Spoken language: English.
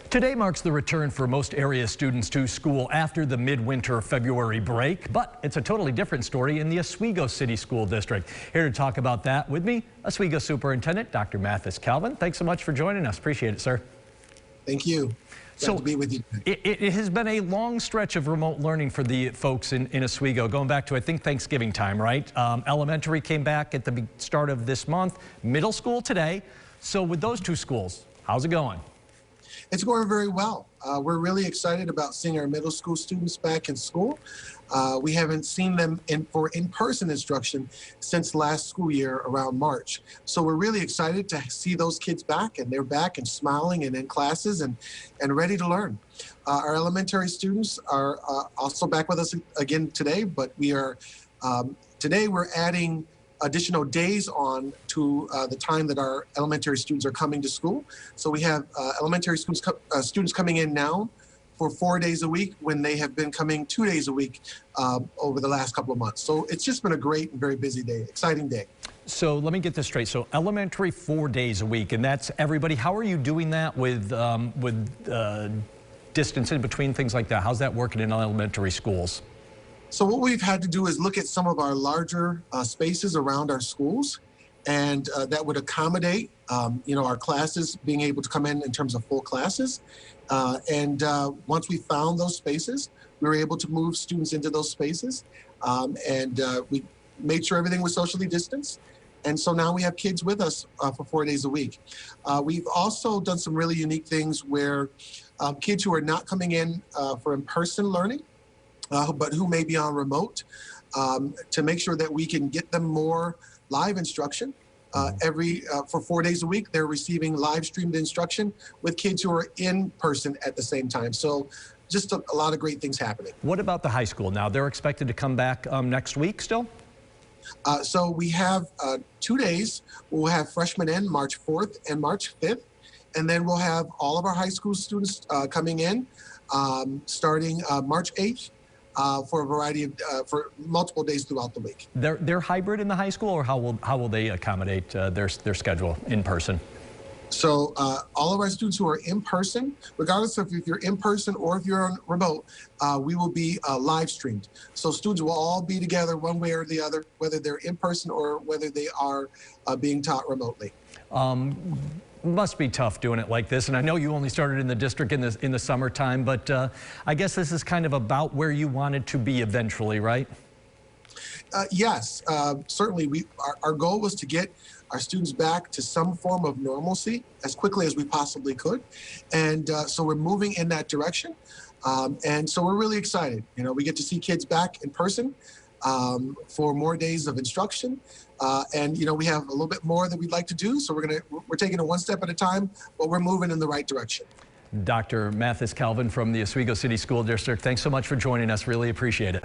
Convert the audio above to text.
Today marks the return for most area students to school after the midwinter February break, but it's a totally different story in the Oswego City School District. Here to talk about that with me, Oswego Superintendent Dr. Mathis Calvin. Thanks so much for joining us. Appreciate it, sir. Thank you. Glad to be with you. It has been a long stretch of remote learning for the folks in Oswego, going back to, I think, Thanksgiving time, right? Elementary came back at the start of this month, middle school today. So with those two schools, how's it going? It's going very well. We're really excited about seeing our middle school students back in school. We haven't seen them for in-person instruction since last school year around March. So we're really excited to see those kids back, and they're back and smiling and in classes and ready to learn. Our elementary students are also back with us again today, but today we're adding additional days on to the time that our elementary students are coming to school. So we have elementary students coming in now for 4 days a week when they have been coming 2 days a week over the last couple of months. So it's just been a great and very busy day, exciting day. So let me get this straight. So elementary 4 days a week, and that's everybody. How are you doing that with distance in between, things like that? How's that working in elementary schools? So what we've had to do is look at some of our larger spaces around our schools, and that would accommodate, our classes being able to come in terms of full classes. Once we found those spaces, we were able to move students into those spaces, and we made sure everything was socially distanced. And so now we have kids with us for 4 days a week. We've also done some really unique things where kids who are not coming in for in-person learning, but who may be on remote, to make sure that we can get them more live instruction. For 4 days a week, they're receiving live streamed instruction with kids who are in person at the same time. So just a lot of great things happening. What about the high school now? They're expected to come back next week still? So we have 2 days. We'll have freshmen in March 4th and March 5th. And then we'll have all of our high school students coming in starting March 8th. For a variety of for multiple days throughout the week. They're hybrid in the high school, or how will they accommodate their schedule in person? So all of our students who are in person, regardless of if you're in person or if you're on remote, we will be live streamed. So students will all be together one way or the other, whether they're in person or whether they are being taught remotely. Must be tough doing it like this, and I know you only started in the district in the summertime, but I guess this is kind of about where you wanted to be eventually, right? Yes, certainly. Our goal was to get our students back to some form of normalcy as quickly as we possibly could, and so we're moving in that direction, and so we're really excited. We get to see kids back in person for more days of instruction. And we have a little bit more that we'd like to do, so we're taking it one step at a time, but we're moving in the right direction. Dr. Mathis Calvin from the Oswego City School District, thanks so much for joining us. Really appreciate it.